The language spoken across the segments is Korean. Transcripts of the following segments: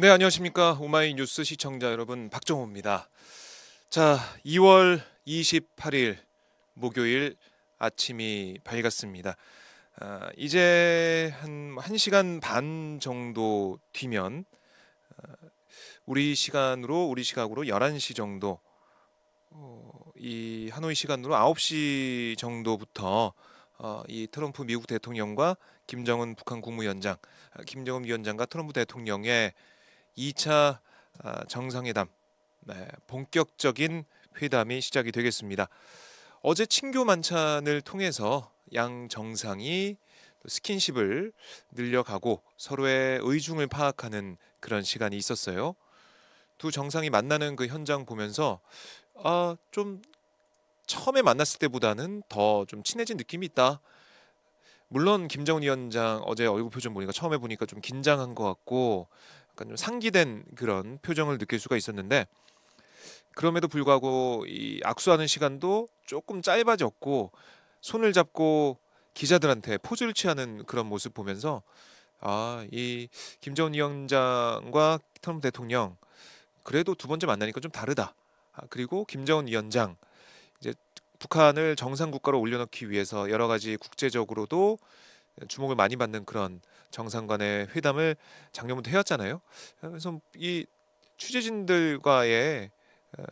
네, 안녕하십니까. 오마이뉴스 시청자 여러분, 박정호입니다. 자, 2월 28일 목요일 아침이 밝았습니다. 이제 한 1시간 반 정도 뒤면 우리 시각으로 11시 정도, 이 하노이 시간으로 9시 정도부터 이 트럼프 미국 대통령과 김정은 북한 국무위원장, 김정은 위원장과 트럼프 대통령의 2차 정상회담, 네, 본격적인 회담이 시작이 되겠습니다. 어제 친교 만찬을 통해서 양 정상이 스킨십을 늘려가고 서로의 의중을 파악하는 그런 시간이 있었어요. 두 정상이 만나는 그 현장 보면서 좀 처음에 만났을 때보다는 더 좀 친해진 느낌이 있다. 물론 김정은 위원장 어제 얼굴 표정 보니까 처음에 보니까 좀 긴장한 것 같고 약간 좀 상기된 그런 표정을 느낄 수가 있었는데, 그럼에도 불구하고 이 악수하는 시간도 조금 짧아졌고 손을 잡고 기자들한테 포즈를 취하는 그런 모습 보면서 이 김정은 위원장과 트럼프 대통령 그래도 두 번째 만나니까 좀 다르다. 그리고 김정은 위원장 이제 북한을 정상 국가로 올려놓기 위해서 여러 가지 국제적으로도 주목을 많이 받는 그런 정상 간의 회담을 작년부터 해왔잖아요. 그래서 이 취재진들과의 어,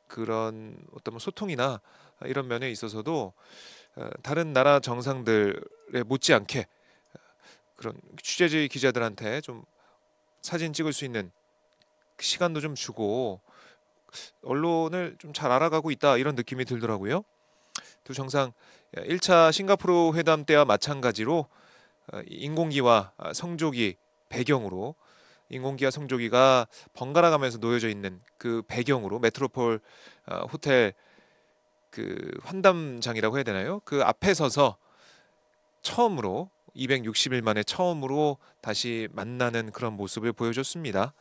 그런 어떤 뭐 소통이나 이런 면에 있어서도 다른 나라 정상들에 못지않게 그런 취재지 기자들한테 좀 사진 찍을 수 있는 시간도 좀 주고 언론을 좀 잘 알아가고 있다, 이런 느낌이 들더라고요. 두 정상 1차 싱가포르 회담 때와 마찬가지로 인공기와 성조기 배경으로, 인공기와 성조기가 번갈아 가면서 놓여져 있는 그 배경으로 메트로폴 호텔 그 환담장이라고 해야 되나요? 그 앞에 서서 처음으로 260일 만에 처음으로 다시 만나는 그런 모습을 보여줬습니다.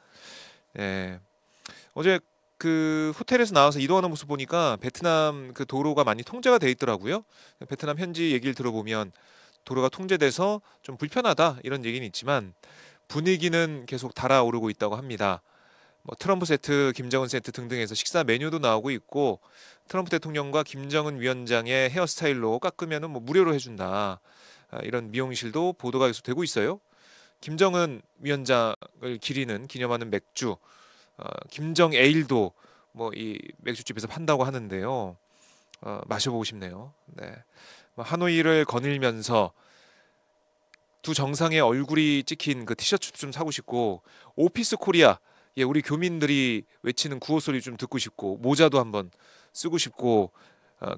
예. 어제 그 호텔에서 나와서 이동하는 모습 보니까 베트남 그 도로가 많이 통제가 돼 있더라고요. 베트남 현지 얘기를 들어보면 도로가 통제돼서 좀 불편하다, 이런 얘기는 있지만 분위기는 계속 달아오르고 있다고 합니다. 뭐 트럼프 세트, 김정은 세트 등등해서 식사 메뉴도 나오고 있고, 트럼프 대통령과 김정은 위원장의 헤어스타일로 깎으면은 뭐 무료로 해준다. 이런 미용실도 보도가 계속 되고 있어요. 김정은 위원장을 기리는 기념하는 맥주, 김정 에일도 뭐 이 맥주집에서 판다고 하는데요. 마셔보고 싶네요. 네. 뭐 하노이를 거닐면서 두 정상의 얼굴이 찍힌 그 티셔츠도 좀 사고 싶고, 오피스 코리아, 예, 우리 교민들이 외치는 구호 소리 좀 듣고 싶고, 모자도 한번 쓰고 싶고,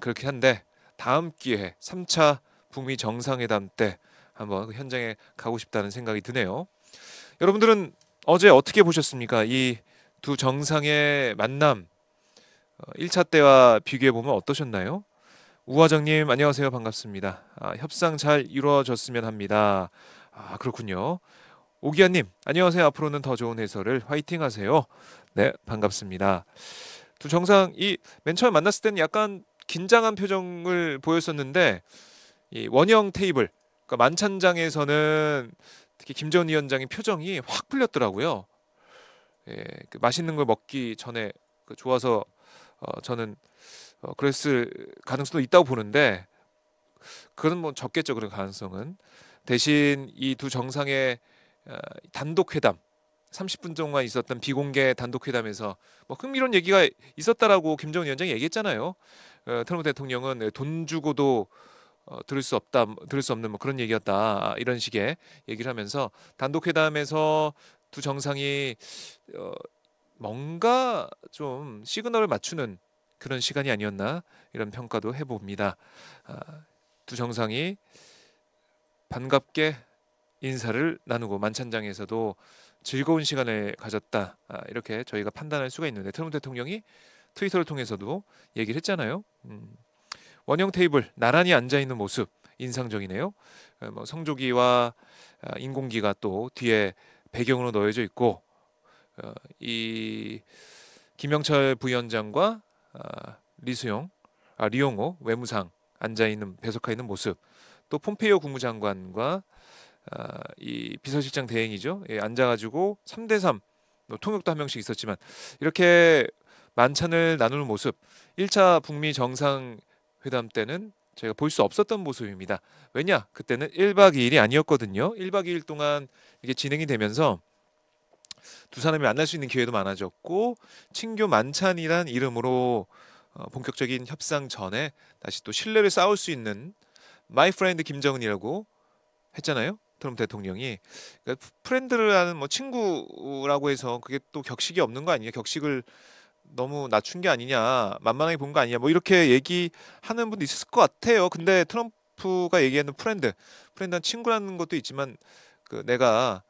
그렇게 한데 다음 기회에 3차 북미 정상회담 때 한번 그 현장에 가고 싶다는 생각이 드네요. 여러분들은 어제 어떻게 보셨습니까? 이 두 정상의 만남, 1차 때와 비교해 보면 어떠셨나요? 우화정님 안녕하세요, 반갑습니다. 협상 잘 이루어졌으면 합니다. 그렇군요. 오기아님 안녕하세요. 앞으로는 더 좋은 해설을 화이팅 하세요. 네, 반갑습니다. 두 정상 이 맨 처음 만났을 때는 약간 긴장한 표정을 보였었는데, 이 원형 테이블, 그러니까 만찬장에서는 특히 김정은 위원장의 표정이 확 풀렸더라고요. 예, 그 맛있는 걸 먹기 전에 좋아서 저는 그랬을 가능성도 있다고 보는데, 그건 뭐 적겠죠, 그런 가능성은. 대신 이 두 정상의 단독 회담, 30분 동안 있었던 비공개 단독 회담에서 뭐 흥미로운 얘기가 있었다라고 김정은 위원장이 얘기했잖아요. 트럼프 대통령은 돈 주고도 들을 수 없다, 들을 수 없는 뭐 그런 얘기였다, 이런 식의 얘기를 하면서 단독 회담에서 두 정상이 어, 뭔가 좀 시그널을 맞추는 그런 시간이 아니었나, 이런 평가도 해봅니다. 아, 두 정상이 반갑게 인사를 나누고 만찬장에서도 즐거운 시간을 가졌다, 이렇게 저희가 판단할 수가 있는데, 트럼프 대통령이 트위터를 통해서도 얘기를 했잖아요. 원형 테이블 나란히 앉아 있는 모습 인상적이네요. 뭐 성조기와 인공기가 또 뒤에 배경으로 놓여져 있고, 이 김영철 부위원장과 리수용, 리용호 외무상 앉아 있는 배석해 있는 모습, 또 폼페이오 국무장관과 이 비서실장 대행이죠. 예, 앉아가지고 3대3 뭐 통역도 한 명씩 있었지만 이렇게 만찬을 나누는 모습 1차 북미 정상회담 때는 저희가 볼 수 없었던 모습입니다. 왜냐? 그때는 1박 2일이 아니었거든요. 1박 2일 동안 이게 진행이 되면서 두 사람이 만날 수 있는 기회도 많아졌고 친교 만찬이란 이름으로 본격적인 협상 전에 다시 또 신뢰를 쌓을 수 있는 마이 프렌드 김정은이라고 했잖아요. 트럼프 대통령이 그러니까 프렌드라는 뭐 친구라고 해서 그게 또 격식이 없는 거 아니냐? 격식을 너무 낮춘 게 아니냐? 만만하게 본 거 아니냐? 뭐 이렇게 얘기하는 분도 있을 것 같아요. 근데 트럼프가 얘기하는 프렌드는 친구라는 것도 있지만 그 내가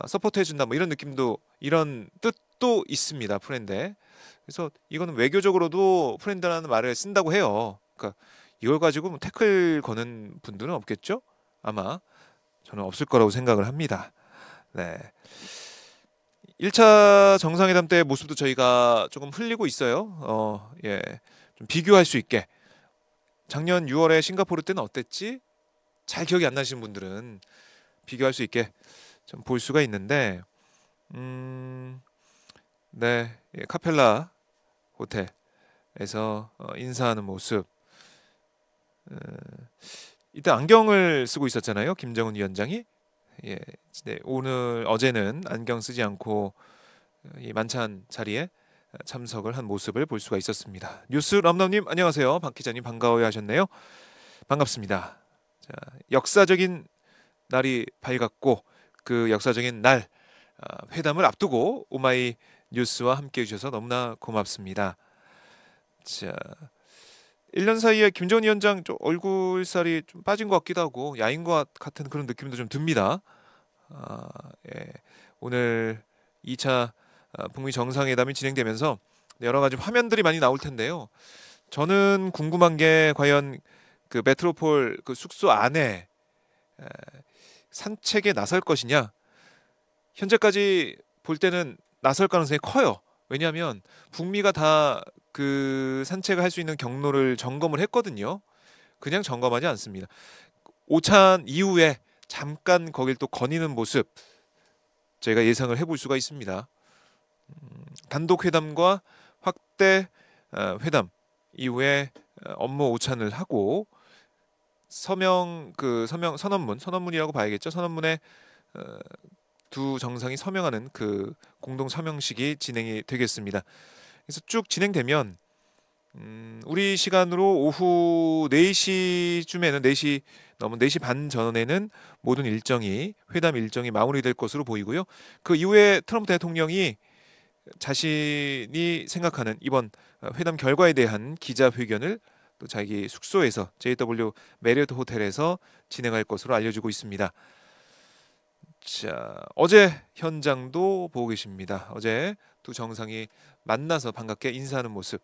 서포트 해준다 뭐 이런 느낌도 이런 뜻도 있습니다. 프렌드에. 그래서 이거는 외교적으로도 프렌드라는 말을 쓴다고 해요. 그러니까 이걸 가지고 뭐 태클 거는 분들은 없겠죠? 아마 저는 없을 거라고 생각을 합니다. 네. 1차 정상회담 때 모습도 저희가 조금 흘리고 있어요. 예. 좀 비교할 수 있게. 작년 6월에 싱가포르 때는 어땠지? 잘 기억이 안 나시는 분들은 비교할 수 있게 좀 볼 수가 있는데, 네, 예, 카펠라 호텔에서 인사하는 모습. 어, 이때 안경을 쓰고 있었잖아요, 김정은 위원장이. 예, 네, 어제는 안경 쓰지 않고 이 만찬 자리에 참석을 한 모습을 볼 수가 있었습니다. 뉴스 럼넘님 안녕하세요. 박 기자님 반가워요 하셨네요. 반갑습니다. 자, 역사적인 날이 밝았고 그 역사적인 날 회담을 앞두고 오마이 뉴스와 함께 해주셔서 너무나 고맙습니다. 자, 1년 사이에 김정은 위원장 좀 얼굴살이 좀 빠진 것 같기도 하고 야인 것 같은 그런 느낌도 좀 듭니다. 예. 오늘 2차 북미 정상회담이 진행되면서 여러 가지 화면들이 많이 나올 텐데요. 저는 궁금한 게 과연 그 메트로폴 그 숙소 안에 산책에 나설 것이냐. 현재까지 볼 때는 나설 가능성이 커요. 왜냐하면 북미가 다 그 산책을 할 수 있는 경로를 점검을 했거든요. 그냥 점검하지 않습니다. 오찬 이후에 잠깐 거길 또 거니는 모습 저희가 예상을 해볼 수가 있습니다. 단독 회담과 확대 회담 이후에 업무 오찬을 하고 선언문이라고 봐야겠죠. 선언문에 두 정상이 서명하는 그 공동 서명식이 진행이 되겠습니다. 그래서 쭉 진행되면 우리 시간으로 오후 4시쯤에는 4시 넘은 4시 반 전에는 모든 회담 일정이 마무리될 것으로 보이고요. 그 이후에 트럼프 대통령이 자신이 생각하는 이번 회담 결과에 대한 기자회견을 또 자기 숙소에서 JW 메리어트 호텔에서 진행할 것으로 알려지고 있습니다. 자, 어제 현장도 보고 계십니다. 어제 두 정상이 만나서 반갑게 인사하는 모습,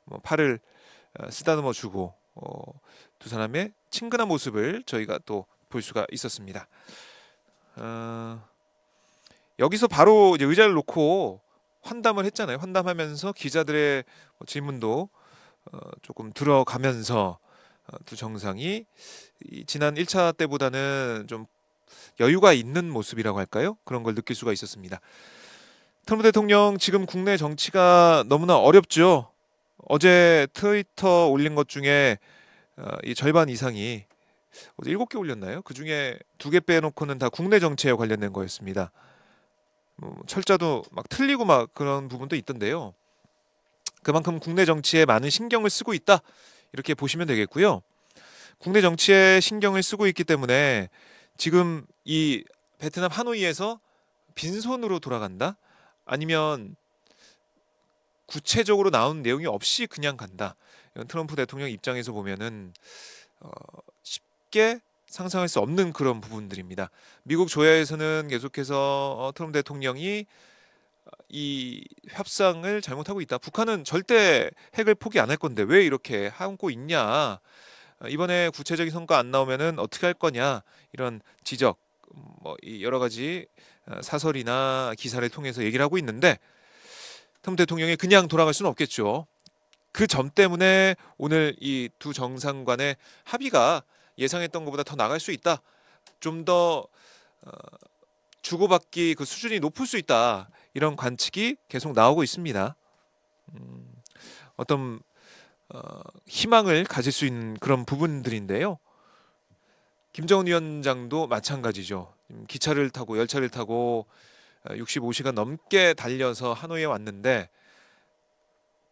뭐 팔을 쓰다듬어 주고 두 사람의 친근한 모습을 저희가 또 볼 수가 있었습니다. 여기서 바로 이제 의자를 놓고 환담을 했잖아요. 환담하면서 기자들의 질문도 조금 들어가면서 두 정상이 지난 1차 때보다는 좀 여유가 있는 모습이라고 할까요? 그런 걸 느낄 수가 있었습니다. 트럼프 대통령 지금 국내 정치가 너무나 어렵죠. 어제 트위터 올린 것 중에 이 절반 이상이 어제 7개 올렸나요? 그 중에 2개 빼놓고는 다 국내 정치에 관련된 거였습니다. 철자도 막 틀리고 막 그런 부분도 있던데요. 그만큼 국내 정치에 많은 신경을 쓰고 있다 이렇게 보시면 되겠고요. 국내 정치에 신경을 쓰고 있기 때문에 지금 이 베트남 하노이에서 빈손으로 돌아간다? 아니면 구체적으로 나온 내용이 없이 그냥 간다. 이건 트럼프 대통령 입장에서 보면은 쉽게 상상할 수 없는 그런 부분들입니다. 미국 조야에서는 계속해서 트럼프 대통령이 이 협상을 잘못하고 있다. 북한은 절대 핵을 포기 안 할 건데 왜 이렇게 하고 있냐. 이번에 구체적인 성과 안 나오면은 어떻게 할 거냐. 이런 지적, 뭐 여러 가지 사설이나 기사를 통해서 얘기를 하고 있는데 트럼프 대통령이 그냥 돌아갈 수는 없겠죠. 그 점 때문에 오늘 이 두 정상 간의 합의가 예상했던 것보다 더 나갈 수 있다. 좀 더 주고받기 그 수준이 높을 수 있다. 이런 관측이 계속 나오고 있습니다. 어떤 희망을 가질 수 있는 그런 부분들인데요. 김정은 위원장도 마찬가지죠. 기차를 타고 열차를 타고 65시간 넘게 달려서 하노이에 왔는데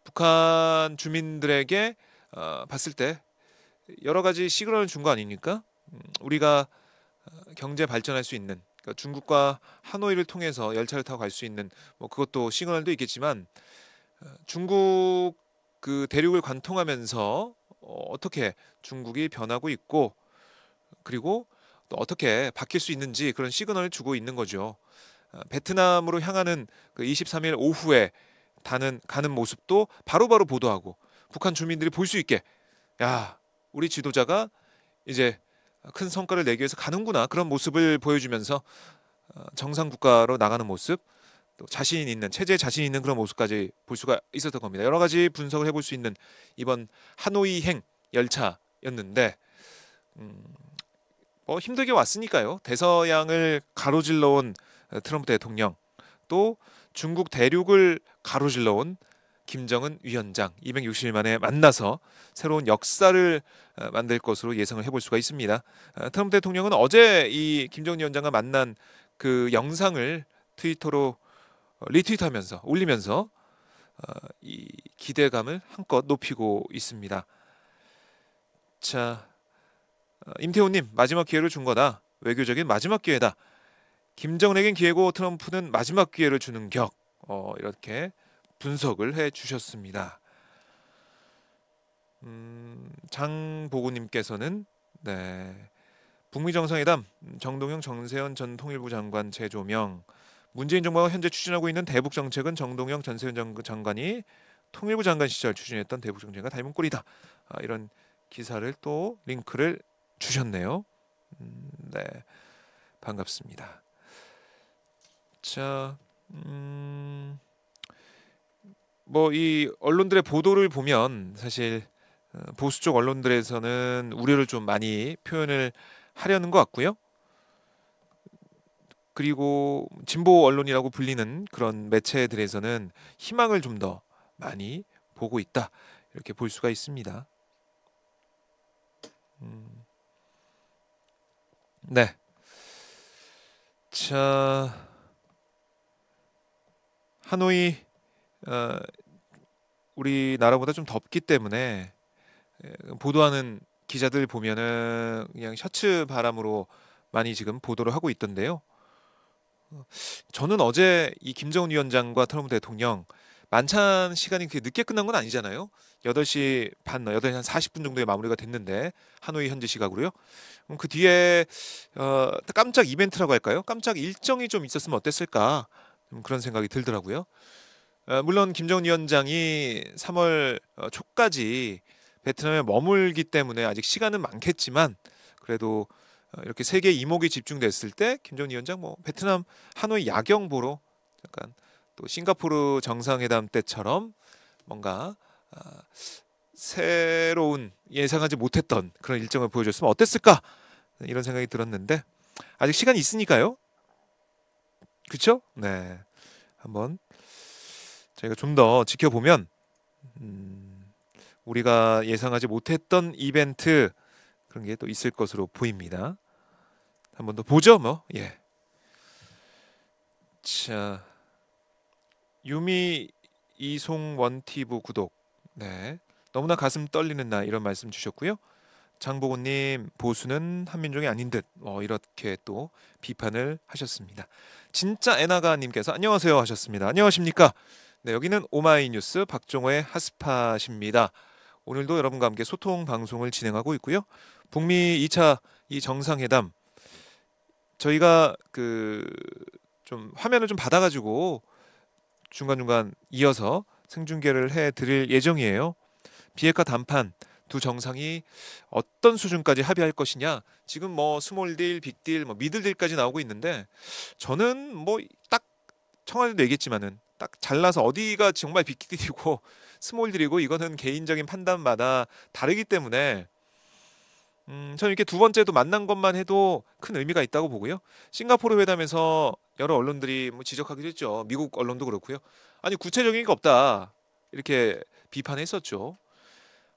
북한 주민들에게 봤을 때 여러 가지 시그널을 준 거 아닙니까? 우리가 경제 발전할 수 있는, 그러니까 중국과 하노이를 통해서 열차를 타고 갈 수 있는 뭐 그것도 시그널도 있겠지만 중국 그 대륙을 관통하면서 어떻게 중국이 변하고 있고 그리고 또 어떻게 바뀔 수 있는지 그런 시그널을 주고 있는 거죠. 베트남으로 향하는 그 23일 오후에 가는 모습도 바로바로 보도하고 북한 주민들이 볼 수 있게, 야, 우리 지도자가 이제 큰 성과를 내기 위해서 가는구나, 그런 모습을 보여주면서 정상 국가로 나가는 모습, 또 자신 있는, 체제에 자신 있는 그런 모습까지 볼 수가 있었던 겁니다. 여러 가지 분석을 해볼 수 있는 이번 하노이행 열차였는데 뭐 힘들게 왔으니까요. 대서양을 가로질러 온 트럼프 대통령, 또 중국 대륙을 가로질러 온 김정은 위원장, 260일 만에 만나서 새로운 역사를 만들 것으로 예상을 해볼 수가 있습니다. 트럼프 대통령은 어제 이 김정은 위원장과 만난 그 영상을 트위터로 리트윗하면서 올리면서 이 기대감을 한껏 높이고 있습니다. 자, 임태호님, 마지막 기회를 준 거다. 외교적인 마지막 기회다. 김정은에겐 기회고 트럼프는 마지막 기회를 주는 격. 이렇게 분석을 해주셨습니다. 장보고님께서는 네, 북미 정상회담, 정동영 전세현 전 통일부 장관 재조명. 문재인 정부가 현재 추진하고 있는 대북 정책은 정동영 전세현 장관이 통일부 장관 시절 추진했던 대북 정책과 닮은 꼴이다. 이런 기사를 또 링크를 주셨네요. 네, 반갑습니다. 자, 뭐 이 언론들의 보도를 보면 사실 보수 쪽 언론들에서는 우려를 좀 많이 표현을 하려는 것 같고요. 그리고 진보 언론이라고 불리는 그런 매체들에서는 희망을 좀 더 많이 보고 있다, 이렇게 볼 수가 있습니다. 네. 자, 하노이 우리나라보다 좀 덥기 때문에 보도하는 기자들 보면은 그냥 셔츠 바람으로 많이 지금 보도를 하고 있던데요. 저는 어제 이 김정은 위원장과 트럼프 대통령 만찬 시간이 그렇게 늦게 끝난 건 아니잖아요. 8시 반, 8시 한 40분 정도에 마무리가 됐는데 하노이 현지 시각으로요. 그럼 그 뒤에 깜짝 이벤트라고 할까요? 깜짝 일정이 좀 있었으면 어땠을까? 그런 생각이 들더라고요. 물론 김정은 위원장이 3월 초까지 베트남에 머물기 때문에 아직 시간은 많겠지만 그래도 이렇게 세계 이목이 집중됐을 때 김정은 위원장 뭐 베트남 하노이 야경 보러 약간 또 싱가포르 정상회담 때처럼 뭔가 새로운, 예상하지 못했던 그런 일정을 보여줬으면 어땠을까, 이런 생각이 들었는데 아직 시간이 있으니까요. 그렇죠? 네, 한번 저희가 좀 더 지켜보면 우리가 예상하지 못했던 이벤트, 그런 게 또 있을 것으로 보입니다. 한번 더 보죠, 뭐. 예. 자, 유미 이송 원티브 구독. 네, 너무나 가슴 떨리는 날, 이런 말씀 주셨고요. 장보고님, 보수는 한민족이 아닌 듯, 이렇게 또 비판을 하셨습니다. 진짜 에나가님께서 안녕하세요 하셨습니다. 안녕하십니까? 네, 여기는 오마이뉴스 박종호의 핫스팟입니다. 오늘도 여러분과 함께 소통 방송을 진행하고 있고요. 북미 2차 이 정상회담, 저희가 좀 화면을 좀 받아가지고 중간중간 이어서 생중계를 해드릴 예정이에요. 비핵화談判, 두 정상이 어떤 수준까지 합의할 것이냐. 지금 뭐 스몰 딜, 빅 딜, 뭐 미들 딜까지 나오고 있는데 저는 뭐 딱 청와대도 얘기했지만은 딱 잘라서 어디가 정말 빅 딜이고 스몰 딜이고 이거는 개인적인 판단마다 다르기 때문에 저는 이렇게 두 번째도 만난 것만 해도 큰 의미가 있다고 보고요. 싱가포르 회담에서 여러 언론들이 뭐 지적하기도 했죠. 미국 언론도 그렇고요. 아니 구체적인 게 없다 이렇게 비판했었죠.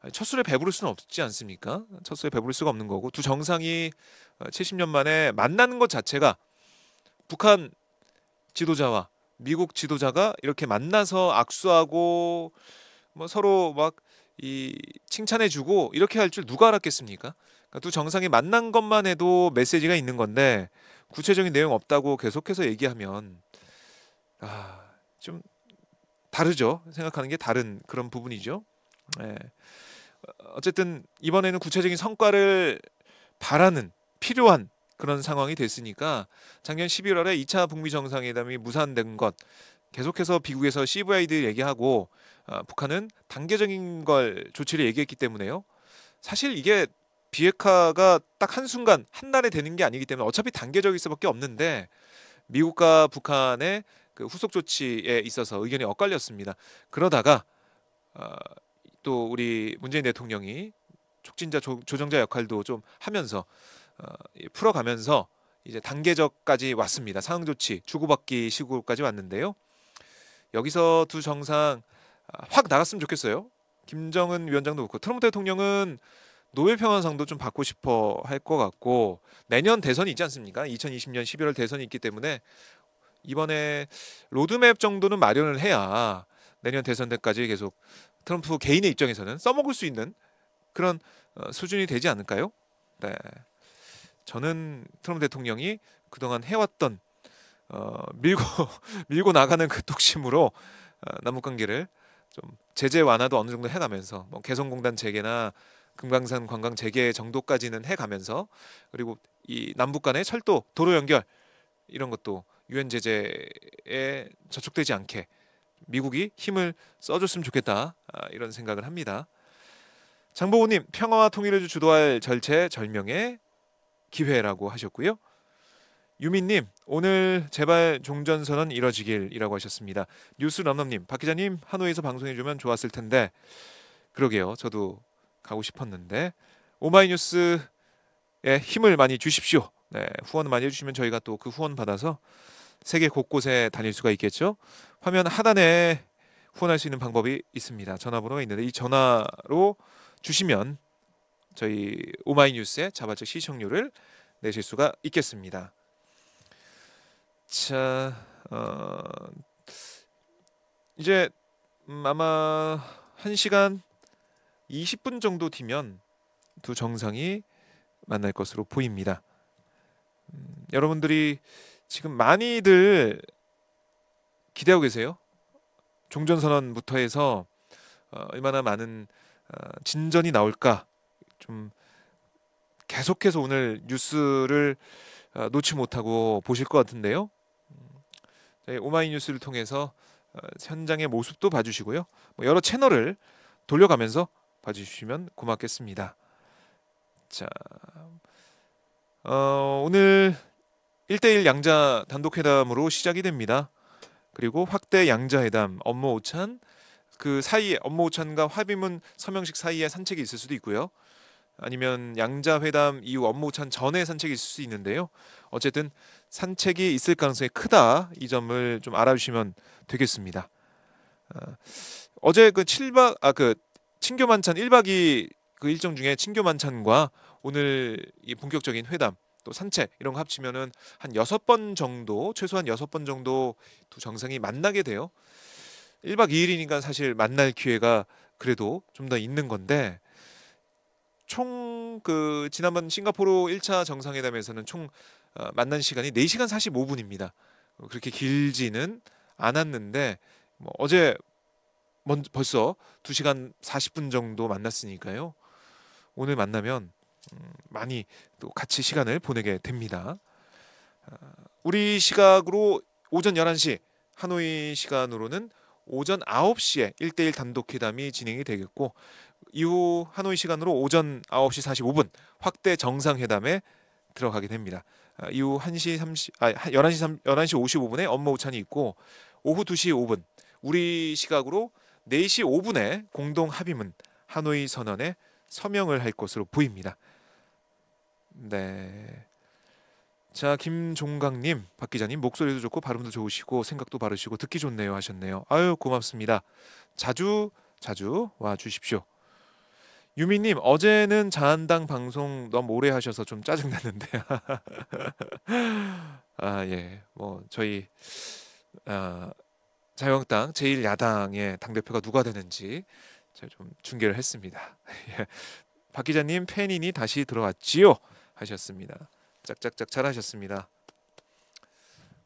아니, 첫 술에 배부를 수는 없지 않습니까? 첫 술에 배부를 수가 없는 거고 두 정상이 70년 만에 만나는 것 자체가 북한 지도자와 미국 지도자가 이렇게 만나서 악수하고 뭐 서로 막 이 칭찬해주고 이렇게 할 줄 누가 알았겠습니까? 그러니까 두 정상이 만난 것만 해도 메시지가 있는 건데 구체적인 내용 없다고 계속해서 얘기하면 좀 다르죠. 생각하는 게 다른 그런 부분이죠. 예. 어쨌든 이번에는 구체적인 성과를 바라는 필요한 그런 상황이 됐으니까 작년 11월에 2차 북미 정상회담이 무산된 것 계속해서 미국에서 CVID 얘기하고 북한은 단계적인 걸 조치를 얘기했기 때문에요. 사실 이게 비핵화가 딱 한순간 한 달에 되는 게 아니기 때문에 어차피 단계적일 수밖에 없는데 미국과 북한의 그 후속 조치에 있어서 의견이 엇갈렸습니다. 그러다가 어, 또 우리 문재인 대통령이 촉진자 조정자 역할도 좀 하면서 풀어가면서 이제 단계적까지 왔습니다. 상응 조치 주고받기 시국까지 왔는데요. 여기서 두 정상 확 나갔으면 좋겠어요. 김정은 위원장도 그렇고 트럼프 대통령은 노벨 평화상도 좀 받고 싶어 할 것 같고 내년 대선이 있지 않습니까? 2020년 11월 대선이 있기 때문에 이번에 로드맵 정도는 마련을 해야 내년 대선 때까지 계속 트럼프 개인의 입장에서는 써먹을 수 있는 그런 수준이 되지 않을까요? 네, 저는 트럼프 대통령이 그동안 해왔던 밀고 밀고 나가는 그 뚝심으로 남북 관계를 좀 제재 완화도 어느 정도 해가면서 뭐 개성공단 재개나 금강산 관광 재개 정도까지는 해가면서 그리고 이 남북 간의 철도 도로 연결 이런 것도 유엔 제재에 저촉되지 않게 미국이 힘을 써줬으면 좋겠다 이런 생각을 합니다. 장보고님 평화와 통일을 주도할 절체절명의 기회라고 하셨고요. 유민님 오늘 제발 종전선언 이뤄지길이라고 하셨습니다. 뉴스 런너님 박 기자님 하노이에서 방송해주면 좋았을 텐데 그러게요. 저도 가고 싶었는데 오마이뉴스에 힘을 많이 주십시오. 네, 후원 많이 해주시면 저희가 또 그 후원 받아서 세계 곳곳에 다닐 수가 있겠죠. 화면 하단에 후원할 수 있는 방법이 있습니다. 전화번호가 있는데 이 전화로 주시면 저희 오마이뉴스의 자발적 시청률을 내실 수가 있겠습니다. 자, 이제 아마 1시간 20분 정도 뒤면 두 정상이 만날 것으로 보입니다. 여러분들이 지금 많이들 기대하고 계세요. 종전선언부터 해서 얼마나 많은 진전이 나올까 좀 계속해서 오늘 뉴스를 놓지 못하고 보실 것 같은데요. 저희 오마이뉴스를 통해서 현장의 모습도 봐주시고요. 뭐 여러 채널을 돌려가면서 봐주시면 고맙겠습니다. 자, 오늘 1대1 양자 단독회담으로 시작이 됩니다. 그리고 확대 양자회담 업무 오찬 그 사이에 업무 오찬과 합의문 서명식 사이에 산책이 있을 수도 있고요. 아니면 양자회담 이후 업무 오찬 전에 산책이 있을 수 있는데요. 어쨌든 산책이 있을 가능성이 크다. 이 점을 좀 알아주시면 되겠습니다. 어제 그 친교 만찬 1박 2일 그 일정 중에 친교 만찬과 오늘 이 본격적인 회담 또 산책 이런 거 합치면은 한 6번 정도 최소한 6번 정도 두 정상이 만나게 돼요. 1박 2일이니까 사실 만날 기회가 그래도 좀 더 있는 건데 총 그 지난번 싱가포르 1차 정상회담에서는 총 만난 시간이 4시간 45분입니다. 그렇게 길지는 않았는데 뭐 어제 벌써 2시간 40분 정도 만났으니까요. 오늘 만나면 많이 또 같이 시간을 보내게 됩니다. 우리 시각으로 오전 11시, 하노이 시간으로는 오전 9시에 1대1 단독회담이 진행이 되겠고 이후 하노이 시간으로 오전 9시 45분 확대 정상회담에 들어가게 됩니다. 이후 11시 55분에 업무 오찬이 있고 오후 2시 5분 우리 시각으로 4시 5분에 공동 합의문 하노이 선언에 서명을 할 것으로 보입니다. 네. 자, 김종강님, 박 기자님 목소리도 좋고 발음도 좋으시고 생각도 바르시고 듣기 좋네요 하셨네요. 아유 고맙습니다. 자주 자주 와 주십시오. 유미님 어제는 자한당 방송 너무 오래 하셔서 좀 짜증 났는데요. 아 예, 뭐 저희 아, 자유한국당 제1야당의 당 대표가 누가 되는지 제가 좀 중계를 했습니다. 예, 박 기자님 팬이니 다시 들어왔지요 하셨습니다. 짝짝짝 잘하셨습니다.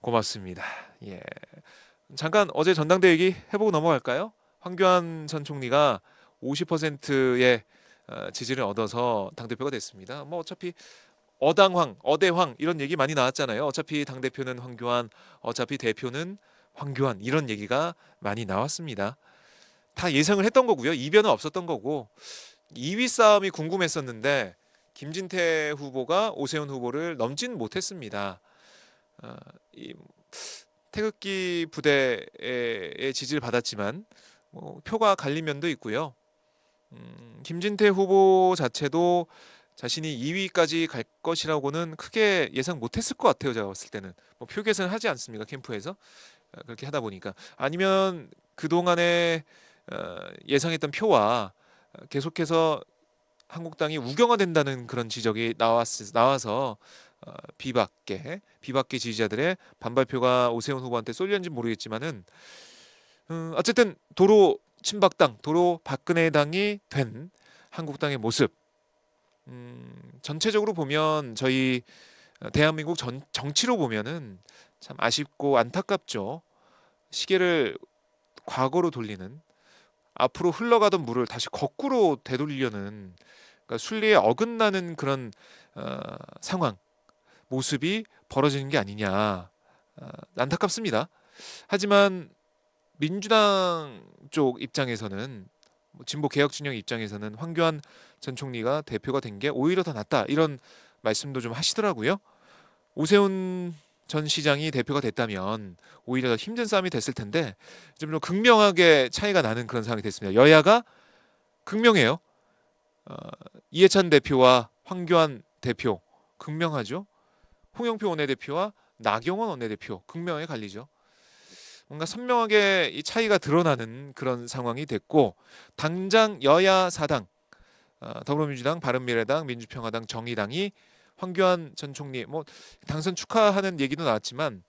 고맙습니다. 예. 잠깐 어제 전당대 얘기 해보고 넘어갈까요? 황교안 전 총리가 50%의 지지를 얻어서 당대표가 됐습니다. 뭐 어차피 어당황, 어대황 이런 얘기 많이 나왔잖아요. 어차피 당대표는 황교안, 어차피 대표는 황교안 이런 얘기가 많이 나왔습니다. 다 예상을 했던 거고요. 이변은 없었던 거고 2위 싸움이 궁금했었는데 김진태 후보가 오세훈 후보를 넘진 못했습니다. 이 태극기 부대의 지지를 받았지만 뭐 표가 갈린 면도 있고요. 김진태 후보 자체도 자신이 2위까지 갈 것이라고는 크게 예상 못했을 것 같아요. 제가 봤을 때는 뭐 표 계산하지 않습니까 캠프에서 그렇게 하다 보니까 아니면 그 동안에 예상했던 표와 계속해서 한국당이 우경화된다는 그런 지적이 나와서 비박계 지지자들의 반발표가 오세훈 후보한테 쏠렸는지 모르겠지만은 어쨌든 도로 친박당, 도로 박근혜 당이 된 한국당의 모습 전체적으로 보면 저희 대한민국 정치로 보면은 참 아쉽고 안타깝죠. 시계를 과거로 돌리는 앞으로 흘러가던 물을 다시 거꾸로 되돌리려는 그러니까 순리에 어긋나는 그런 상황 모습이 벌어지는 게 아니냐 안타깝습니다. 하지만 민주당 쪽 입장에서는 진보 개혁 진영 입장에서는 황교안 전 총리가 대표가 된 게 오히려 더 낫다 이런 말씀도 좀 하시더라고요. 오세훈 전 시장이 대표가 됐다면 오히려 더 힘든 싸움이 됐을 텐데 좀 극명하게 차이가 나는 그런 상황이 됐습니다. 여야가 극명해요. 이해찬 대표와 황교안 대표 극명하죠. 홍영표 원내대표와 나경원 원내대표 극명하게 갈리죠. 뭔가 선명하게 이 차이가 드러나는 그런 상황이 됐고 당장 여야 사당 더불어민주당, 바른미래당, 민주평화당, 정의당이 황교안 전 총리 뭐 당선 축하하는 얘기도 나왔지만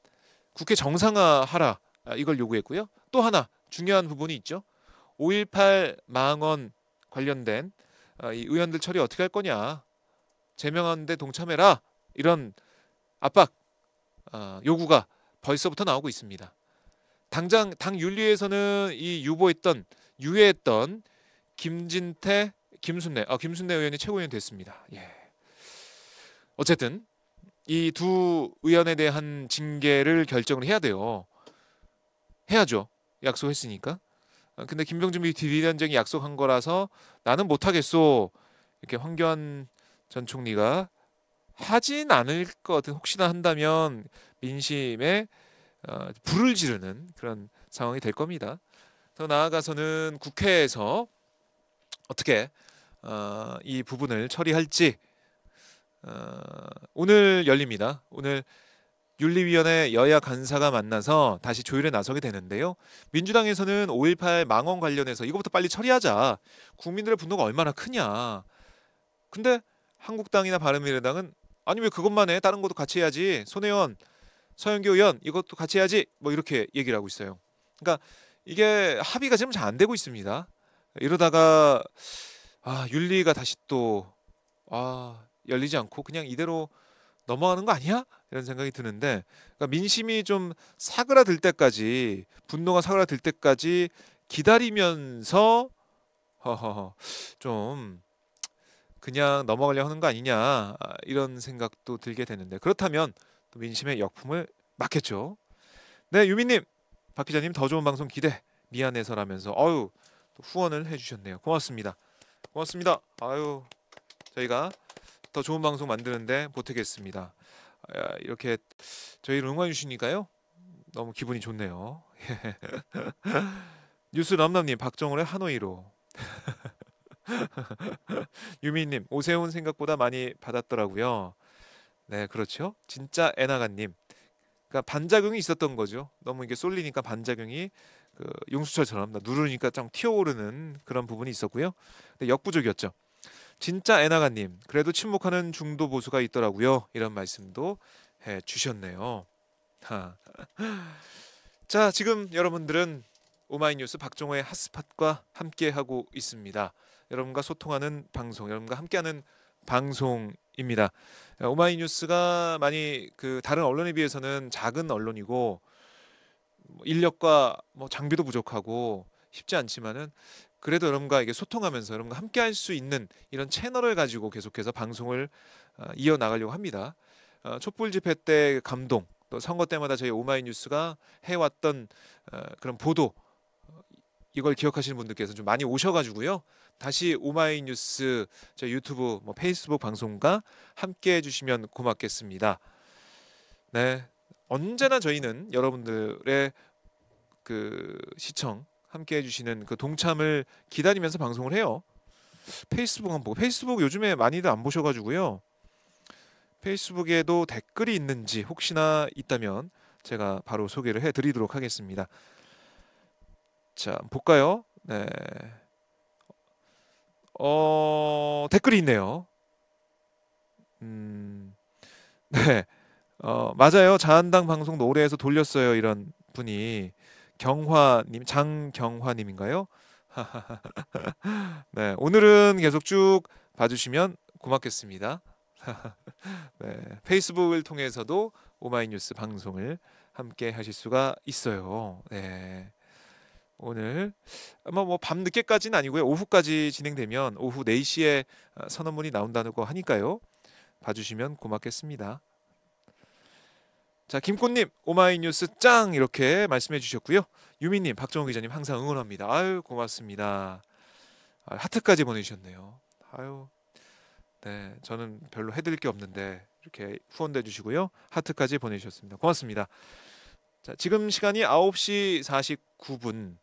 국회 정상화하라 이걸 요구했고요. 또 하나 중요한 부분이 있죠. 5.18 망언 관련된 이 의원들 처리 어떻게 할 거냐 제명하는 데 동참해라 이런 압박 요구가 벌써부터 나오고 있습니다. 당장 당 윤리에서는 이 유예했던 김진태, 김순례 의원이 최고위원 됐습니다. 예. 어쨌든 이 두 의원에 대한 징계를 결정을 해야 돼요. 해야죠. 약속했으니까. 근데 김병준 비대위원장이 약속한 거라서 나는 못하겠소. 이렇게 황교안 전 총리가 하진 않을 것 같은 혹시나 한다면 민심에 불을 지르는 그런 상황이 될 겁니다. 더 나아가서는 국회에서 어떻게 이 부분을 처리할지 오늘 열립니다. 오늘 윤리위원회 여야 간사가 만나서 다시 조율에 나서게 되는데요. 민주당에서는 5.18 망언 관련해서 이거부터 빨리 처리하자. 국민들의 분노가 얼마나 크냐. 근데 한국당이나 바른미래당은 아니 왜 그것만 해? 다른 것도 같이 해야지. 손혜원, 서영교 의원 이것도 같이 해야지. 뭐 이렇게 얘기를 하고 있어요. 그러니까 이게 합의가 지금 잘 안 되고 있습니다. 이러다가 윤리가 다시 또 열리지 않고 그냥 이대로 넘어가는 거 아니야? 이런 생각이 드는데 그러니까 민심이 좀 사그라들 때까지 분노가 사그라들 때까지 기다리면서 좀 그냥 넘어가려 하는 거 아니냐 이런 생각도 들게 되는데 그렇다면 또 민심의 역풍을 맞겠죠. 네 유미님 박 기자님 더 좋은 방송 기대 미안해서라면서 또 후원을 해주셨네요. 고맙습니다. 고맙습니다. 저희가 더 좋은 방송 만드는데 보태겠습니다. 이렇게 저희를 응원해 주시니까요 너무 기분이 좋네요. 뉴스 람남님 박정훈의 하노이로 유미님, 오세훈 생각보다 많이 받았더라고요. 네, 그렇죠. 진짜 애나가님. 그러니까 반작용이 있었던 거죠. 너무 이게 쏠리니까 반작용이 그 용수철처럼 누르니까 좀 튀어오르는 그런 부분이 있었고요. 근데 역부족이었죠. 진짜 애나가님, 그래도 침묵하는 중도 보수가 있더라고요. 이런 말씀도 해 주셨네요. 하. 자, 지금 여러분들은 오마이뉴스 박종호의 핫스팟과 함께 하고 있습니다. 여러분과 소통하는 방송, 여러분과 함께하는 방송입니다. 오마이뉴스가 많이 그 다른 언론에 비해서는 작은 언론이고 인력과 뭐 장비도 부족하고 쉽지 않지만은 그래도 여러분과 이게 소통하면서 여러분과 함께할 수 있는 이런 채널을 가지고 계속해서 방송을 이어 나가려고 합니다. 촛불 집회 때 감동, 또 선거 때마다 저희 오마이뉴스가 해왔던 그런 보도, 이걸 기억하시는 분들께서 좀 많이 오셔가지고요. 다시 오마이뉴스 저 유튜브, 뭐 페이스북 방송과 함께 해주시면 고맙겠습니다. 네, 언제나 저희는 여러분들의 그 시청 함께 해주시는 그 동참을 기다리면서 방송을 해요. 페이스북 한번 보고, 페이스북 요즘에 많이들 안 보셔가지고요. 페이스북에도 댓글이 있는지 혹시나 있다면 제가 바로 소개를 해드리도록 하겠습니다. 자, 볼까요? 네. 댓글이 있네요. 네. 맞아요. 자한당 방송 노래에서 돌렸어요. 이런 분이 경화님, 장경화님인가요? 네, 오늘은 계속 쭉 봐주시면 고맙겠습니다. 네, 페이스북을 통해서도 오마이뉴스 방송을 함께 하실 수가 있어요. 네. 오늘 아마 뭐 밤 늦게까지는 아니고요. 오후까지 진행되면 오후 4시에 선언문이 나온다고 하니까요. 봐주시면 고맙겠습니다. 자, 김꽃님 오마이뉴스 짱 이렇게 말씀해 주셨고요. 유미님, 박정호 기자님 항상 응원합니다. 아유 고맙습니다. 하트까지 보내주셨네요. 아유, 네, 저는 별로 해드릴 게 없는데 이렇게 후원해 주시고요. 하트까지 보내주셨습니다. 고맙습니다. 자, 지금 시간이 9시 49분,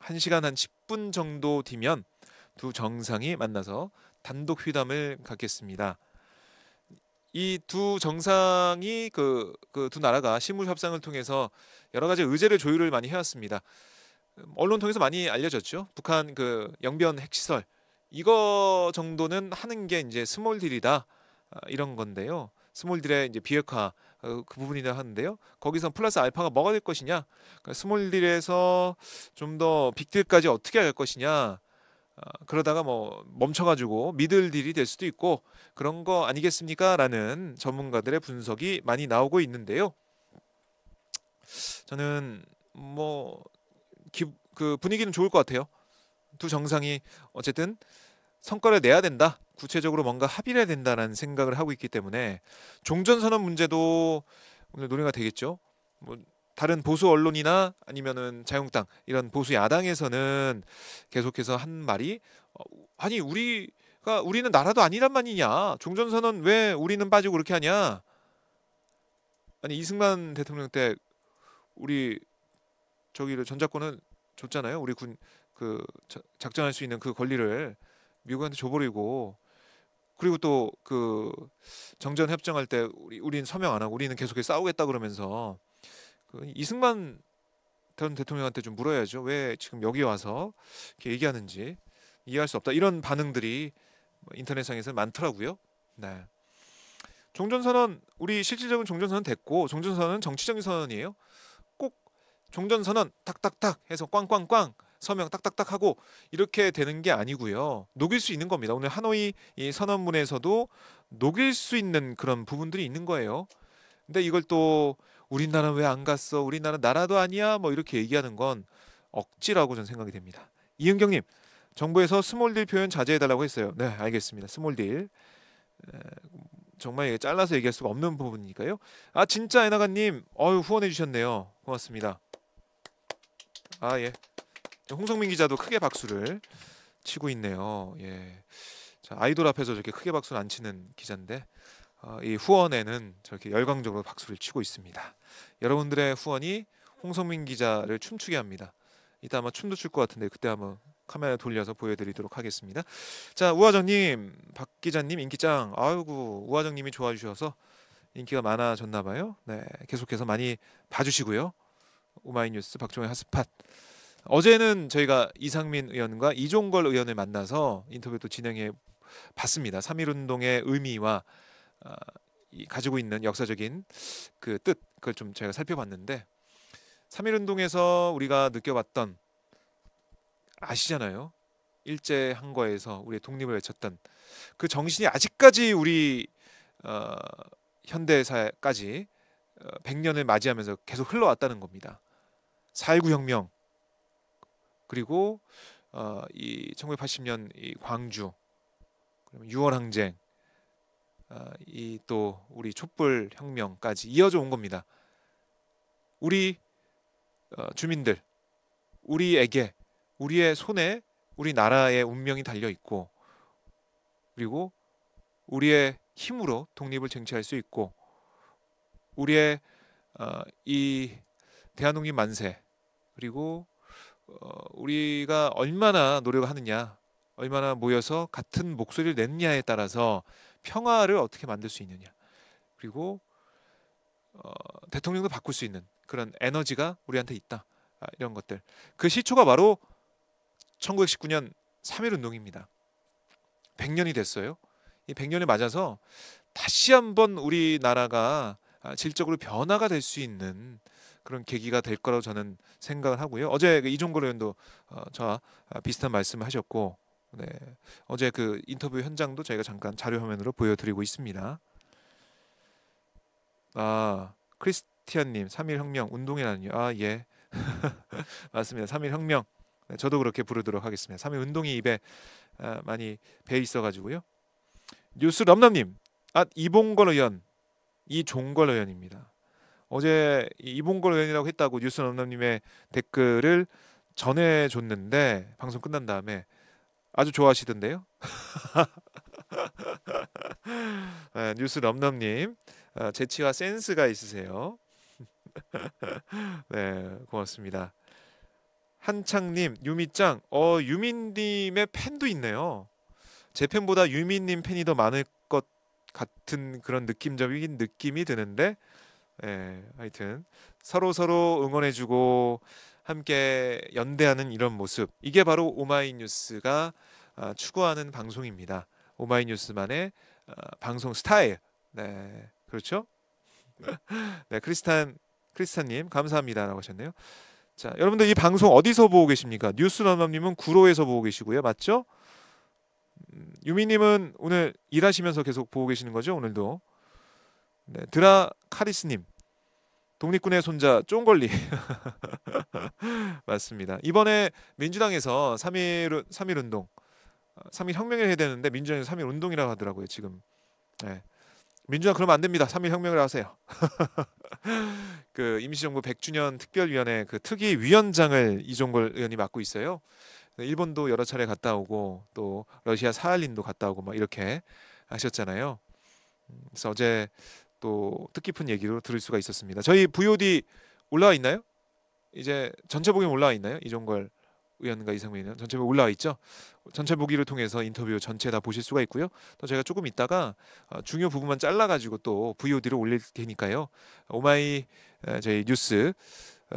1시간 한 10분 정도 뒤면 두 정상이 만나서 단독 회담을 갖겠습니다. 이 두 정상이 그 두 나라가 실무 협상을 통해서 여러 가지 의제를 조율을 많이 해왔습니다. 언론 통해서 많이 알려졌죠. 북한 그 영변 핵시설 이거 정도는 하는 게 이제 스몰 딜이다, 이런 건데요. 스몰 딜의 이제 비핵화, 그 부분이라 하는데요. 거기서 플러스 알파가 뭐가 될 것이냐? 그러니까 스몰 딜에서 좀 더 빅딜까지 어떻게 할 것이냐? 그러다가 뭐 멈춰가지고 미들 딜이 될 수도 있고 그런 거 아니겠습니까? 라는 전문가들의 분석이 많이 나오고 있는데요. 저는 뭐 그 분위기는 좋을 것 같아요. 두 정상이 어쨌든 성과를 내야 된다. 구체적으로 뭔가 합의를 해야 된다는 생각을 하고 있기 때문에 종전선언 문제도 오늘 논의가 되겠죠. 뭐 다른 보수 언론이나 아니면은 자유한국당 이런 보수 야당에서는 계속해서 한 말이 아니 우리는 나라도 아니란 말이냐. 종전선언 왜 우리는 빠지고 그렇게 하냐. 아니 이승만 대통령 때 우리 저기를 전작권은 줬잖아요. 우리 군 그 작전할 수 있는 그 권리를 미국한테 줘버리고 그리고 또 그 정전 협정할 때 우리는 서명 안 하고 우리는 계속해서 싸우겠다 그러면서 그 이승만 전 대통령한테 좀 물어야죠. 왜 지금 여기 와서 이렇게 얘기하는지 이해할 수 없다. 이런 반응들이 인터넷상에서 많더라고요. 네. 종전선언 우리 실질적인 종전선언 됐고 종전선언은 정치적인 선언이에요. 꼭 종전선언 탁탁탁 해서 꽝꽝꽝 서명 딱딱딱 하고 이렇게 되는 게 아니고요. 녹일 수 있는 겁니다. 오늘 하노이 이 선언문에서도 녹일 수 있는 그런 부분들이 있는 거예요. 근데 이걸 또 우리나라는 왜 안 갔어? 우리나라 나라도 아니야? 뭐 이렇게 얘기하는 건 억지라고 저는 생각이 됩니다. 이은경님, 정부에서 스몰딜 표현 자제해달라고 했어요. 네, 알겠습니다. 스몰딜. 정말 이게 잘라서 얘기할 수가 없는 부분이니까요. 아 진짜 에나가님, 후원해 주셨네요. 고맙습니다. 아 예. 홍성민 기자도 크게 박수를 치고 있네요. 예. 자, 아이돌 앞에서 저렇게 크게 박수를 안 치는 기자인데 이 후원에는 저렇게 열광적으로 박수를 치고 있습니다. 여러분들의 후원이 홍성민 기자를 춤추게 합니다. 이따 아마 춤도 출 것 같은데 그때 한번 카메라 돌려서 보여드리도록 하겠습니다. 자, 우화정님, 박 기자님 인기짱. 아이고, 우화정님이 좋아해 주셔서 인기가 많아졌나 봐요. 네, 계속해서 많이 봐주시고요. 오마이뉴스 박종의 핫스팟. 어제는 저희가 이상민 의원과 이종걸 의원을 만나서 인터뷰도 진행해 봤습니다. 3.1운동의 의미와 이 가지고 있는 역사적인 그 뜻, 그걸 좀 제가 살펴봤는데 3.1운동에서 우리가 느껴봤던, 아시잖아요. 일제 항거에서 우리의 독립을 외쳤던 그 정신이 아직까지 우리 어, 현대사까지 100년을 맞이하면서 계속 흘러왔다는 겁니다. 4.19 혁명, 그리고 이 1980년 이 광주, 그러면 6월 항쟁, 이 또 우리 촛불 혁명까지 이어져 온 겁니다. 우리 주민들, 우리에게, 우리의 손에 우리 나라의 운명이 달려 있고, 그리고 우리의 힘으로 독립을 쟁취할 수 있고, 우리의 이 대한독립 만세, 그리고 우리가 얼마나 노력을 하느냐, 얼마나 모여서 같은 목소리를 냈냐에 따라서 평화를 어떻게 만들 수 있느냐, 그리고 대통령도 바꿀 수 있는 그런 에너지가 우리한테 있다. 이런 것들. 그 시초가 바로 1919년 3.1운동입니다. 100년이 됐어요. 이 100년을 맞아서 다시 한번 우리나라가 질적으로 변화가 될 수 있는 그런 계기가 될 거라고 저는 생각을 하고요. 어제 그 이종걸 의원도 저와 비슷한 말씀을 하셨고, 네, 어제 그 인터뷰 현장도 저희가 잠깐 자료 화면으로 보여드리고 있습니다. 크리스티안님, 3.1 혁명 운동이라니요. 예. 맞습니다. 3.1 혁명. 네, 저도 그렇게 부르도록 하겠습니다. 3.1 운동이 입에 많이 배 있어가지고요. 뉴스 럼럼님, 이봉걸 의원, 이종걸 의원입니다. 어제 이봉걸 의원이라고 했다고 뉴스 럼럼님의 댓글을 전해줬는데 방송 끝난 다음에 아주 좋아하시던데요. 뉴스 럼럼님, 재치와 센스가 있으세요. 네, 고맙습니다. 한창님, 유미짱, 유민님의 팬도 있네요. 제 팬보다 유민님 팬이 더 많을 것 같은 그런 느낌적인 느낌이 드는데, 하여튼 서로 응원해주고 함께 연대하는 이런 모습, 이게 바로 오마이뉴스가 추구하는 방송입니다. 오마이뉴스만의 방송 스타일. 네, 그렇죠? 네, 크리스탄님 감사합니다라고 하셨네요. 자, 여러분들 이 방송 어디서 보고 계십니까? 뉴스런업님은 구로에서 보고 계시고요, 맞죠? 유미님은 오늘 일하시면서 계속 보고 계시는 거죠, 오늘도? 네, 드라카리스님, 독립군의 손자 쫑걸리. 맞습니다. 이번에 민주당에서 3.1 운동, 3.1 혁명을 해야 되는데 민주당에서 3.1 운동이라고 하더라고요, 지금. 네. 민주당 그러면 안 됩니다. 3.1 혁명을 하세요. 그 임시정부 100주년 특별위원회 그 특위위원장을 이종걸 의원이 맡고 있어요. 일본도 여러 차례 갔다 오고 또 러시아 사할린도 갔다 오고 막 이렇게 하셨잖아요. 그래서 어제 또 뜻깊은 얘기로 들을 수가 있었습니다. 저희 VOD 올라와 있나요? 이제 전체 보기 올라와 있나요? 이종걸 의원과 이상민 의원 전체 보기 올라와 있죠. 전체 보기를 통해서 인터뷰 전체 다 보실 수가 있고요. 또 제가 조금 있다가 중요 부분만 잘라가지고 또 VOD로 올릴 테니까요. 오마이 저희 뉴스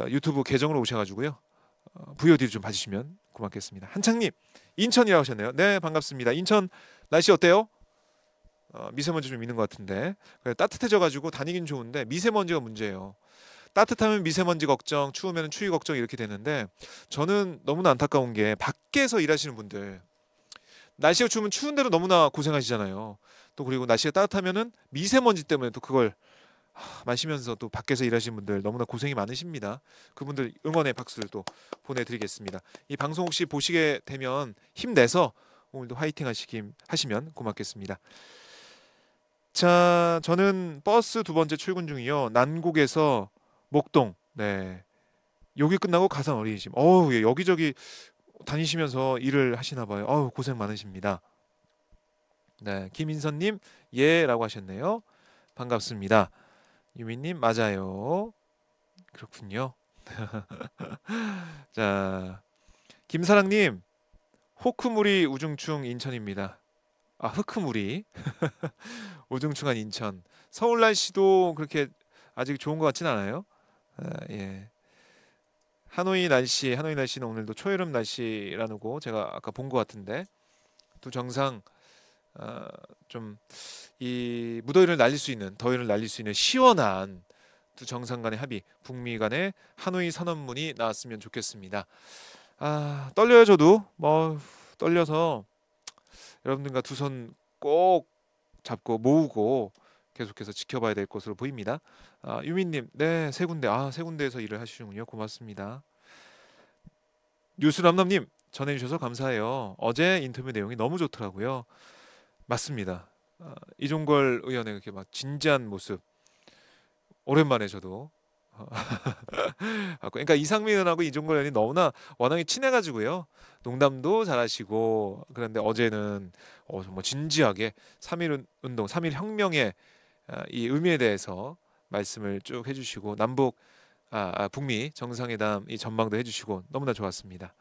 유튜브 계정으로 오셔가지고요. VOD를 좀 봐주시면 고맙겠습니다. 한창님, 인천이라고 하셨네요. 네, 반갑습니다. 인천 날씨 어때요? 미세먼지 좀 있는 것 같은데 따뜻해져가지고 다니긴 좋은데 미세먼지가 문제예요. 따뜻하면 미세먼지 걱정, 추우면 추위 걱정 이렇게 되는데 저는 너무나 안타까운 게 밖에서 일하시는 분들, 날씨가 추우면 추운데도 너무나 고생하시잖아요. 또 그리고 날씨가 따뜻하면은 미세먼지 때문에 또 그걸 마시면서 또 밖에서 일하시는 분들 너무나 고생이 많으십니다. 그분들 응원의 박수를 또 보내드리겠습니다. 이 방송 혹시 보시게 되면 힘내서 오늘도 화이팅 하시면 고맙겠습니다. 자, 저는 버스 두 번째 출근 중이요. 난곡에서 목동. 네. 여기 끝나고 가산 어린이집. 예, 여기저기 다니시면서 일을 하시나 봐요. 고생 많으십니다. 네, 김인선님 예라고 하셨네요. 반갑습니다. 유민님 맞아요. 그렇군요. 자, 김사랑님 호크무리 우중충 인천입니다. 아, 흑크무리 우중충한 인천. 서울 날씨도 그렇게 아직 좋은 것 같진 않아요. 예. 하노이 날씨는 오늘도 초여름 날씨라고 제가 아까 본 것 같은데 두 정상 아, 좀 이 무더위를 날릴 수 있는 더위를 날릴 수 있는 시원한 두 정상 간의 합의, 북미 간의 하노이 선언문이 나왔으면 좋겠습니다. 아, 떨려요 저도. 뭐 떨려서 여러분들과 두 손 꼭 잡고 모으고 계속해서 지켜봐야 될 것으로 보입니다. 아, 유민님, 네, 세 군데, 세 군데에서 일을 하시는군요. 고맙습니다. 뉴스람남님 전해주셔서 감사해요. 어제 인터뷰 내용이 너무 좋더라고요. 맞습니다. 이종걸 의원의 그렇게 막 진지한 모습 오랜만에 저도 그러니까 이상민 의원하고 이종걸 의원이 너무나 워낙에 친해가지고요. 농담도 잘하시고 그런데 어제는 정말 진지하게 3.1 운동, 3.1 혁명의 이 의미에 대해서 말씀을 쭉 해주시고 남북 북미 정상회담 이 전망도 해주시고 너무나 좋았습니다.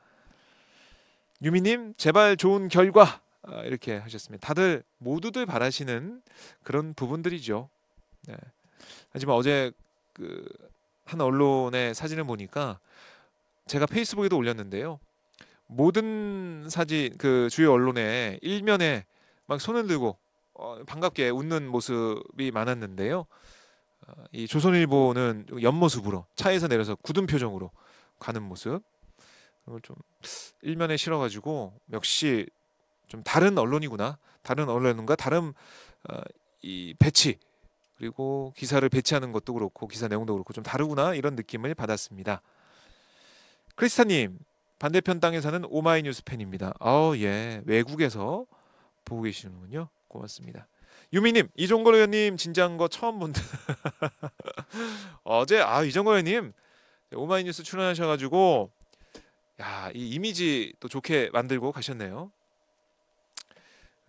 유미님 제발 좋은 결과 이렇게 하셨습니다. 다들 모두들 바라시는 그런 부분들이죠. 네. 하지만 어제 그 한 언론의 사진을 보니까 제가 페이스북에도 올렸는데요. 모든 사진 그 주요 언론의 일면에 막 손을 들고 반갑게 웃는 모습이 많았는데요. 이 조선일보는 옆모습으로 차에서 내려서 굳은 표정으로 가는 모습 그걸 좀 일면에 실어가지고 역시 좀 다른 언론이구나, 다른 언론과 다른 이 배치 그리고 기사를 배치하는 것도 그렇고 기사 내용도 그렇고 좀 다르구나 이런 느낌을 받았습니다. 크리스타님 반대편 땅에 사는 오마이뉴스 팬입니다. 예, 외국에서 보고 계시는군요. 고맙습니다. 유미님 이종걸 의원님 진지한 거 처음 본다. 어제 이종걸 의원님 오마이뉴스 출연하셔가지고 이 이미지 또 좋게 만들고 가셨네요.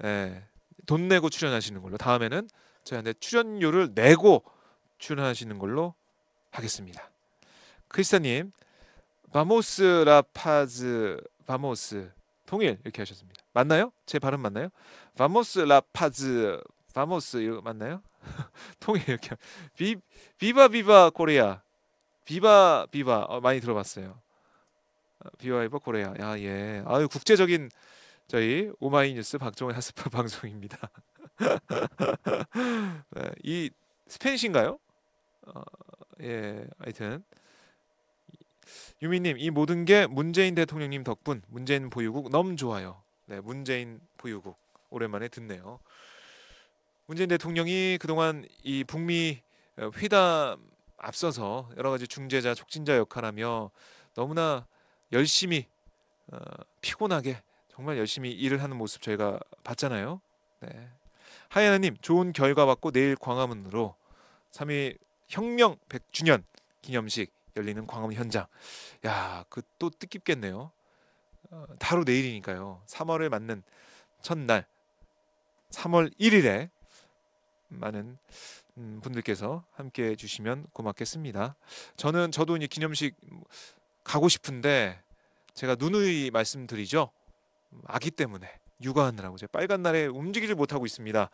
네, 돈 내고 출연하시는 걸로 다음에는 저희한테 출연료를 내고 출연하시는 걸로 하겠습니다. 크리스타님 바모스 라파즈 바모스 통일 이렇게 하셨습니다. 맞나요? 제 발음 맞나요? 바모스 라파즈 바모스 이거 맞나요? 통일 이렇게 비바 비바 코리아 비바 비바 많이 들어봤어요. 비바 비바 코리아. 예. 국제적인 저희 오마이뉴스 박종원 하스파 방송입니다. 네, 이 스페니쉬인가요? 예, 하여튼 유미님 이 모든 게 문재인 대통령님 덕분 문재인 보유국 너무 좋아요. 네, 문재인 보유국 오랜만에 듣네요. 문재인 대통령이 그동안 이 북미 회담 앞서서 여러 가지 중재자 촉진자 역할하며 너무나 열심히 피곤하게 정말 열심히 일을 하는 모습 저희가 봤잖아요. 네. 하야나님 좋은 결과 받고 내일 광화문으로 3.1 혁명 100주년 기념식 열리는 광화문 현장. 그 또 뜻깊겠네요. 바로 내일이니까요. 3월을 맞는 첫날 3월 1일에 많은 분들께서 함께 해주시면 고맙겠습니다. 저도 이제 기념식 가고 싶은데 제가 누누이 말씀드리죠. 아기 때문에 육아하느라고 제가 빨간 날에 움직이질 못하고 있습니다.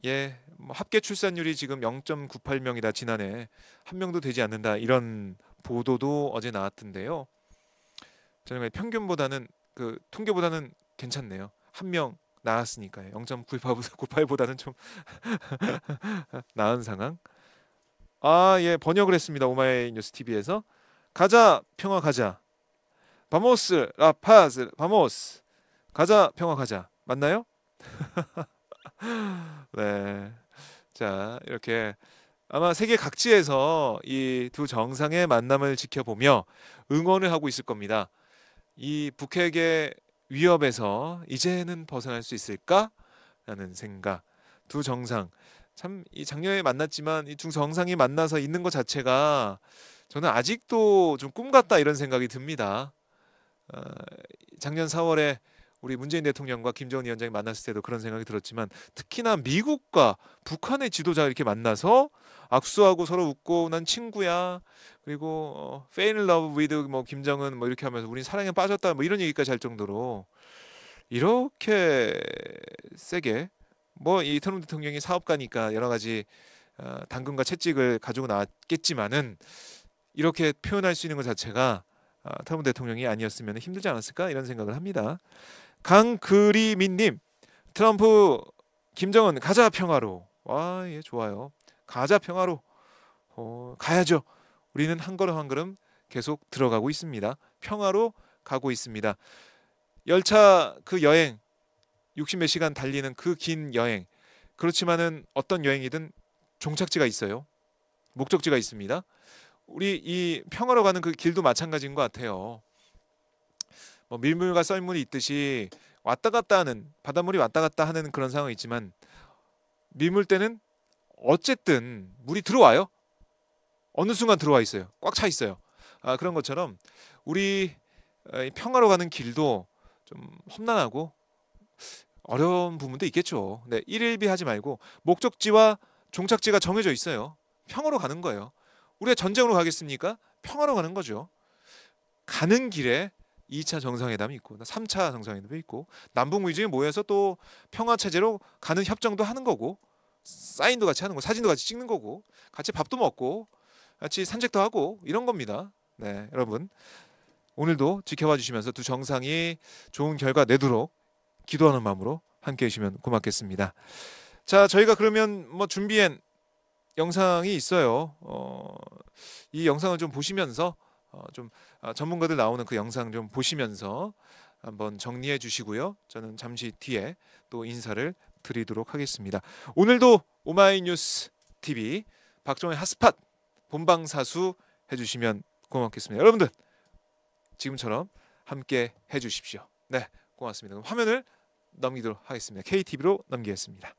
예, 합계 출산율이 지금 0.98명이다. 지난해 한 명도 되지 않는다. 이런 보도도 어제 나왔던데요. 저는 평균보다는 그 통계보다는 괜찮네요. 한 명 나았으니까요. 0.98보다는 좀 나은 상황. 예, 번역을 했습니다. 오마이뉴스 TV에서 가자 평화 가자. 바모스 라파즈 바모스 가자 평화 가자 맞나요? 네, 자 이렇게 아마 세계 각지에서 이 두 정상의 만남을 지켜보며 응원을 하고 있을 겁니다. 이 북핵의 위협에서 이제는 벗어날 수 있을까라는 생각. 두 정상 참 이 작년에 만났지만 이 두 정상이 만나서 있는 것 자체가 저는 아직도 좀 꿈 같다 이런 생각이 듭니다. 작년 4월에 우리 문재인 대통령과 김정은 위원장이 만났을 때도 그런 생각이 들었지만 특히나 미국과 북한의 지도자가 이렇게 만나서 악수하고 서로 웃고 난 친구야. 그리고 fall in love with 뭐 김정은 뭐 이렇게 하면서 우린 사랑에 빠졌다 뭐 이런 얘기까지 할 정도로 이렇게 세게 뭐 이 트럼프 대통령이 사업가니까 여러 가지 당근과 채찍을 가지고 나왔겠지만은 이렇게 표현할 수 있는 것 자체가 트럼프 대통령이 아니었으면 힘들지 않았을까 이런 생각을 합니다. 강그리민님, 트럼프 김정은 가자 평화로. 와, 예, 좋아요. 가자 평화로. 가야죠. 우리는 한 걸음 한 걸음 계속 들어가고 있습니다. 평화로 가고 있습니다. 열차 그 여행 60몇 시간 달리는 그 긴 여행, 그렇지만은 어떤 여행이든 종착지가 있어요. 목적지가 있습니다. 우리 이 평화로 가는 그 길도 마찬가지인 것 같아요. 뭐 밀물과 썰물이 있듯이 왔다 갔다 하는, 바닷물이 왔다 갔다 하는 그런 상황이 있지만 밀물 때는 어쨌든 물이 들어와요. 어느 순간 들어와 있어요. 꽉 차 있어요. 그런 것처럼 우리 평화로 가는 길도 좀 험난하고 어려운 부분도 있겠죠. 네, 일일비 하지 말고 목적지와 종착지가 정해져 있어요. 평화로 가는 거예요. 우리가 전쟁으로 가겠습니까? 평화로 가는 거죠. 가는 길에 2차 정상회담이 있고 3차 정상회담이 있고 남북 위주에 모여서 또 평화 체제로 가는 협정도 하는 거고 사인도 같이 하는 거, 사진도 같이 찍는 거고 같이 밥도 먹고 같이 산책도 하고 이런 겁니다. 네, 여러분 오늘도 지켜봐 주시면서 두 정상이 좋은 결과 내도록 기도하는 마음으로 함께 해주시면 고맙겠습니다. 자, 저희가 그러면 뭐 준비한 영상이 있어요. 이 영상을 좀 보시면서 좀 전문가들 나오는 그 영상 좀 보시면서 한번 정리해 주시고요. 저는 잠시 뒤에 또 인사를 드리도록 하겠습니다. 오늘도 오마이뉴스 TV 박정희 핫스팟 본방사수 해주시면 고맙겠습니다. 여러분들 지금처럼 함께 해주십시오. 네, 고맙습니다. 그럼 화면을 넘기도록 하겠습니다. KTV로 넘기겠습니다.